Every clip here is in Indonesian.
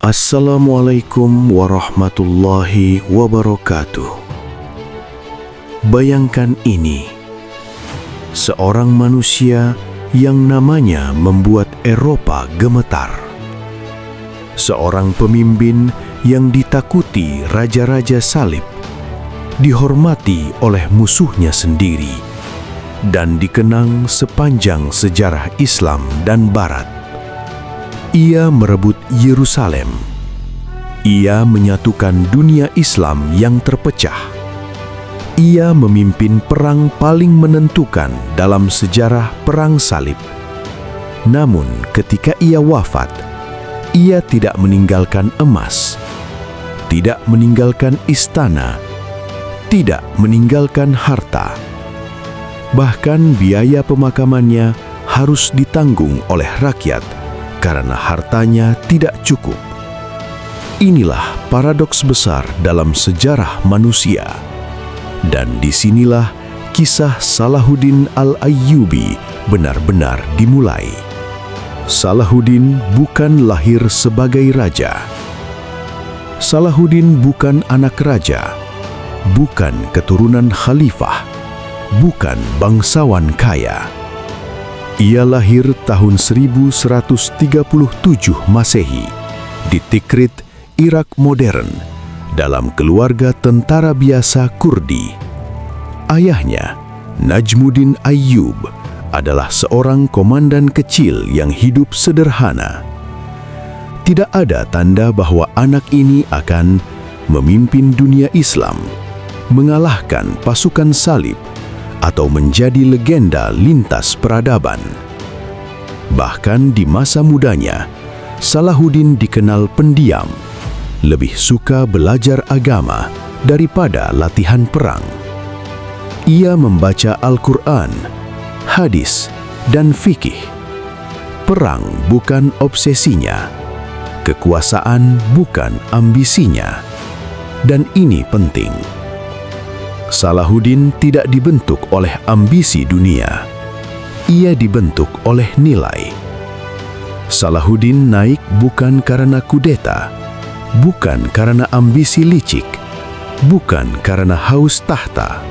Assalamualaikum warahmatullahi wabarakatuh. Bayangkan ini, seorang manusia yang namanya membuat Eropa gemetar. Seorang pemimpin yang ditakuti raja-raja salib, dihormati oleh musuhnya sendiri, dan dikenang sepanjang sejarah Islam dan Barat. Ia merebut Yerusalem. Ia menyatukan dunia Islam yang terpecah. Ia memimpin perang paling menentukan dalam sejarah perang salib. Namun ketika ia wafat, ia tidak meninggalkan emas, tidak meninggalkan istana, tidak meninggalkan harta. Bahkan biaya pemakamannya harus ditanggung oleh rakyat karena hartanya tidak cukup. Inilah paradoks besar dalam sejarah manusia. Dan disinilah kisah Salahuddin Al-Ayyubi benar-benar dimulai. Salahuddin bukan lahir sebagai raja. Salahuddin bukan anak raja, bukan keturunan khalifah, bukan bangsawan kaya. Ia lahir tahun 1137 Masehi di Tikrit, Irak modern, dalam keluarga tentara biasa Kurdi. Ayahnya, Najmuddin Ayyub, adalah seorang komandan kecil yang hidup sederhana. Tidak ada tanda bahwa anak ini akan memimpin dunia Islam, mengalahkan pasukan salib, atau menjadi legenda lintas peradaban. Bahkan di masa mudanya, Salahuddin dikenal pendiam, lebih suka belajar agama daripada latihan perang. Ia membaca Al-Quran, hadis, dan fikih. Perang bukan obsesinya, kekuasaan bukan ambisinya, dan ini penting. Salahuddin tidak dibentuk oleh ambisi dunia. Ia dibentuk oleh nilai. Salahuddin naik bukan karena kudeta, bukan karena ambisi licik, bukan karena haus tahta.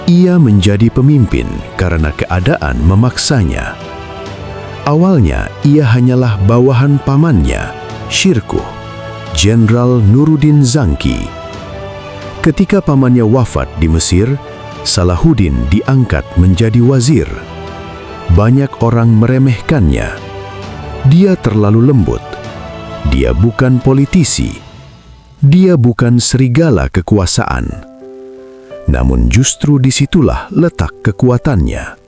Ia menjadi pemimpin karena keadaan memaksanya. Awalnya ia hanyalah bawahan pamannya, Shirkuh, Jenderal Nuruddin Zanki. Ketika pamannya wafat di Mesir, Salahuddin diangkat menjadi wazir. Banyak orang meremehkannya. Dia terlalu lembut. Dia bukan politisi. Dia bukan serigala kekuasaan. Namun justru disitulah letak kekuatannya.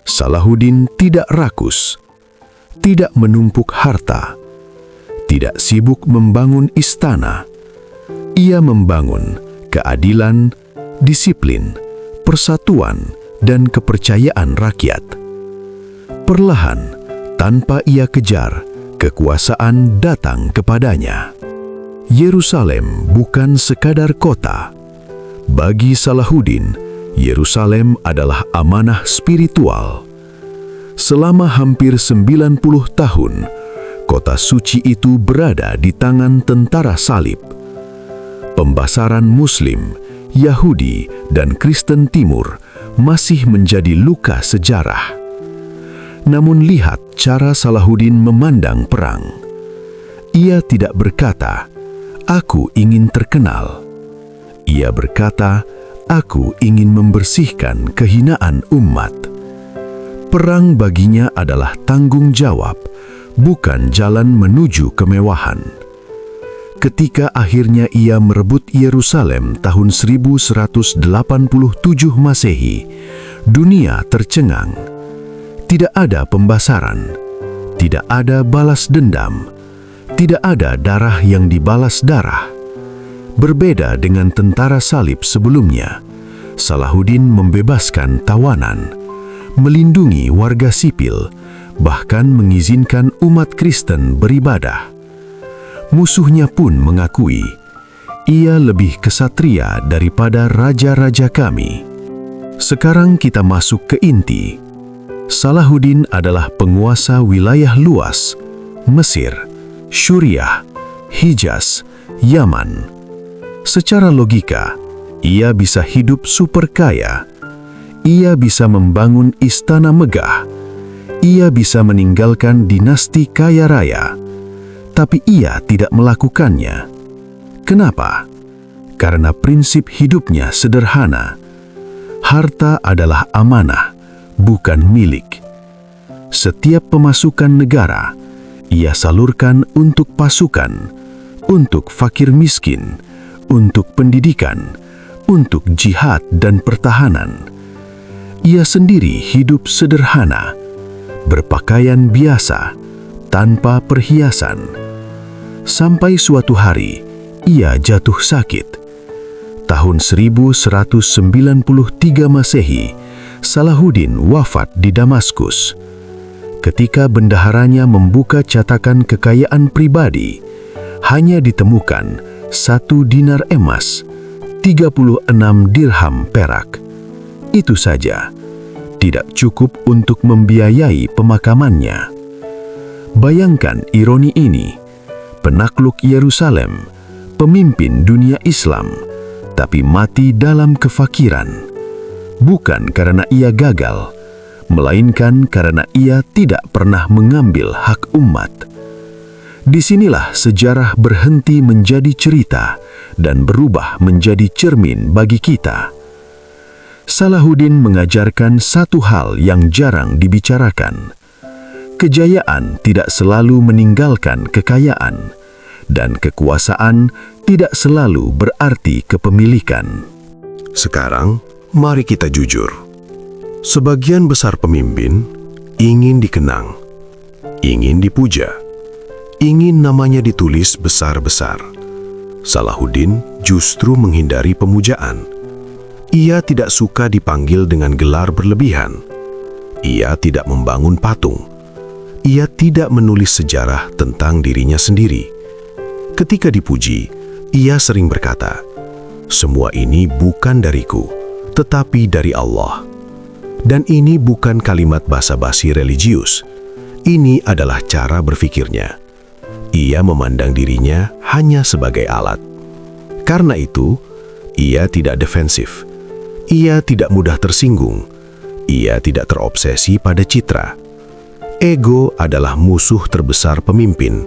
Salahuddin tidak rakus, tidak menumpuk harta, tidak sibuk membangun istana. Ia membangun keadilan, disiplin, persatuan, dan kepercayaan rakyat. Perlahan, tanpa ia kejar, kekuasaan datang kepadanya. Yerusalem bukan sekadar kota. Bagi Salahuddin, Yerusalem adalah amanah spiritual. Selama hampir 90 tahun, kota suci itu berada di tangan tentara salib. Pembasaran Muslim, Yahudi, dan Kristen Timur masih menjadi luka sejarah. Namun lihat cara Salahuddin memandang perang. Ia tidak berkata, "Aku ingin terkenal." Ia berkata, "Aku ingin membersihkan kehinaan umat." Perang baginya adalah tanggung jawab, bukan jalan menuju kemewahan. Ketika akhirnya ia merebut Yerusalem tahun 1187 Masehi, dunia tercengang. Tidak ada pembasaran, tidak ada balas dendam, tidak ada darah yang dibalas darah. Berbeda dengan tentara salib sebelumnya, Salahuddin membebaskan tawanan, melindungi warga sipil, bahkan mengizinkan umat Kristen beribadah. Musuhnya pun mengakui, ia lebih kesatria daripada raja-raja kami. Sekarang kita masuk ke inti. Salahuddin adalah penguasa wilayah luas, Mesir, Syuriah, Hijaz, Yaman. Secara logika, ia bisa hidup super kaya. Ia bisa membangun istana megah. Ia bisa meninggalkan dinasti kaya raya. Tapi ia tidak melakukannya. Kenapa? Karena prinsip hidupnya sederhana. Harta adalah amanah, bukan milik. Setiap pemasukan negara, ia salurkan untuk pasukan, untuk fakir miskin, untuk pendidikan, untuk jihad dan pertahanan. Ia sendiri hidup sederhana, berpakaian biasa, tanpa perhiasan. Sampai suatu hari, ia jatuh sakit. Tahun 1193 Masehi, Salahuddin wafat di Damaskus. Ketika bendaharanya membuka catakan kekayaan pribadi, hanya ditemukan 1 dinar emas, 36 dirham perak. Itu saja, tidak cukup untuk membiayai pemakamannya. Bayangkan ironi ini, penakluk Yerusalem, pemimpin dunia Islam, tapi mati dalam kefakiran. Bukan karena ia gagal, melainkan karena ia tidak pernah mengambil hak umat. Disinilah sejarah berhenti menjadi cerita dan berubah menjadi cermin bagi kita. Salahuddin mengajarkan satu hal yang jarang dibicarakan. Kejayaan tidak selalu meninggalkan kekayaan, dan kekuasaan tidak selalu berarti kepemilikan. Sekarang, mari kita jujur. Sebagian besar pemimpin ingin dikenang, ingin dipuja, ingin namanya ditulis besar-besar. Salahuddin justru menghindari pemujaan. Ia tidak suka dipanggil dengan gelar berlebihan. Ia tidak membangun patung. Ia tidak menulis sejarah tentang dirinya sendiri. Ketika dipuji, ia sering berkata, "Semua ini bukan dariku, tetapi dari Allah." Dan ini bukan kalimat basa-basi religius. Ini adalah cara berfikirnya. Ia memandang dirinya hanya sebagai alat. Karena itu, ia tidak defensif. Ia tidak mudah tersinggung. Ia tidak terobsesi pada citra. Ego adalah musuh terbesar pemimpin,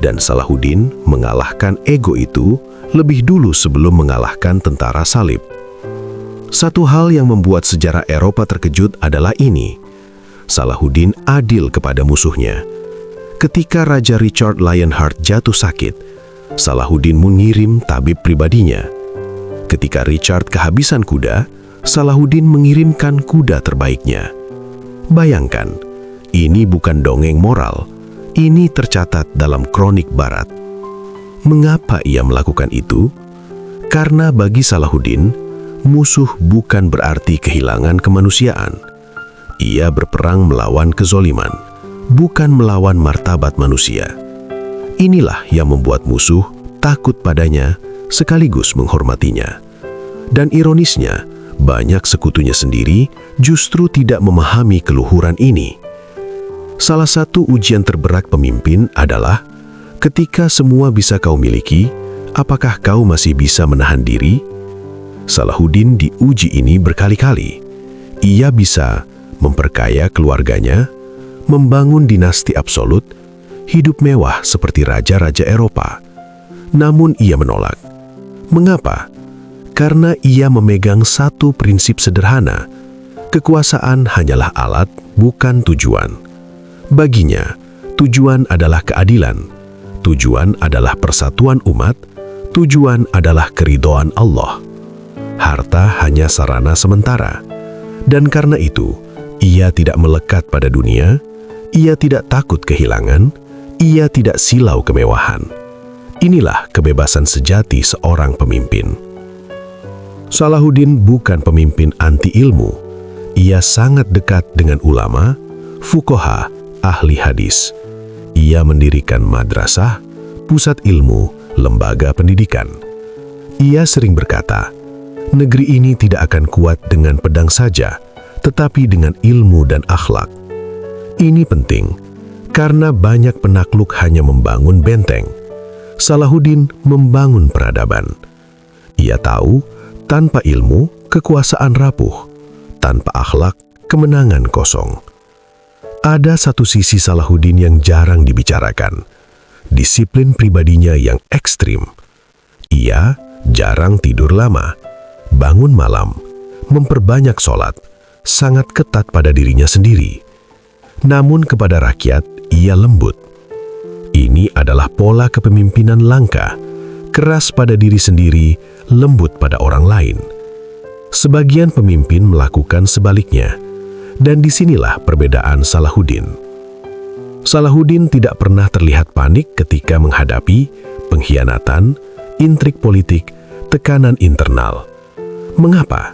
dan Salahuddin mengalahkan ego itu lebih dulu sebelum mengalahkan tentara salib. Satu hal yang membuat sejarah Eropa terkejut adalah ini. Salahuddin adil kepada musuhnya. Ketika Raja Richard Lionheart jatuh sakit, Salahuddin mengirim tabib pribadinya. Ketika Richard kehabisan kuda, Salahuddin mengirimkan kuda terbaiknya. Bayangkan, ini bukan dongeng moral, ini tercatat dalam kronik Barat. Mengapa ia melakukan itu? Karena bagi Salahuddin, musuh bukan berarti kehilangan kemanusiaan. Ia berperang melawan kezoliman, bukan melawan martabat manusia. Inilah yang membuat musuh takut padanya sekaligus menghormatinya. Dan ironisnya, banyak sekutunya sendiri justru tidak memahami keluhuran ini. Salah satu ujian terberat pemimpin adalah ketika semua bisa kau miliki, apakah kau masih bisa menahan diri? Salahuddin diuji ini berkali-kali. Ia bisa memperkaya keluarganya, membangun dinasti absolut, hidup mewah seperti raja-raja Eropa. Namun ia menolak. Mengapa? Karena ia memegang satu prinsip sederhana. Kekuasaan hanyalah alat, bukan tujuan. Baginya, tujuan adalah keadilan. Tujuan adalah persatuan umat. Tujuan adalah keridhaan Allah. Harta hanya sarana sementara. Dan karena itu, ia tidak melekat pada dunia, ia tidak takut kehilangan, ia tidak silau kemewahan. Inilah kebebasan sejati seorang pemimpin. Salahuddin bukan pemimpin anti ilmu. Ia sangat dekat dengan ulama, fuqaha, ahli hadis. Ia mendirikan madrasah, pusat ilmu, lembaga pendidikan. Ia sering berkata, negeri ini tidak akan kuat dengan pedang saja, tetapi dengan ilmu dan akhlak. Ini penting, Karena banyak penakluk hanya membangun benteng, Salahuddin membangun peradaban. Ia tahu, tanpa ilmu, kekuasaan rapuh. Tanpa akhlak, kemenangan kosong. Ada satu sisi Salahuddin yang jarang dibicarakan. Disiplin pribadinya yang ekstrim. Ia jarang tidur lama, bangun malam, memperbanyak sholat, sangat ketat pada dirinya sendiri. Namun kepada rakyat, ia lembut. Ini adalah pola kepemimpinan langka, keras pada diri sendiri, lembut pada orang lain. Sebagian pemimpin melakukan sebaliknya, dan disinilah perbedaan Salahuddin. Salahuddin tidak pernah terlihat panik ketika menghadapi pengkhianatan, intrik politik, tekanan internal. Mengapa?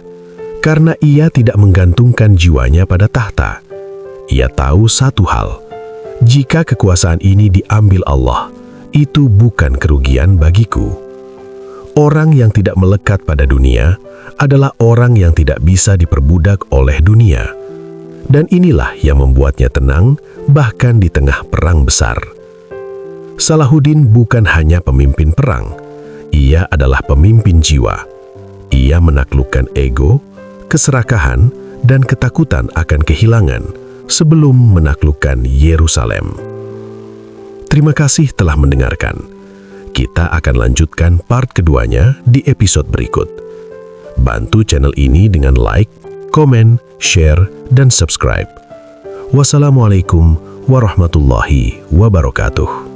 Karena ia tidak menggantungkan jiwanya pada tahta. Ia tahu satu hal, jika kekuasaan ini diambil Allah, itu bukan kerugian bagiku. Orang yang tidak melekat pada dunia adalah orang yang tidak bisa diperbudak oleh dunia. Dan inilah yang membuatnya tenang, bahkan di tengah perang besar. Salahuddin bukan hanya pemimpin perang, ia adalah pemimpin jiwa. Ia menaklukkan ego, keserakahan, dan ketakutan akan kehilangan sebelum menaklukkan Yerusalem. Terima kasih telah mendengarkan. Kita akan lanjutkan part keduanya di episode berikut. Bantu channel ini dengan like, komen, share, dan subscribe. Wassalamualaikum warahmatullahi wabarakatuh.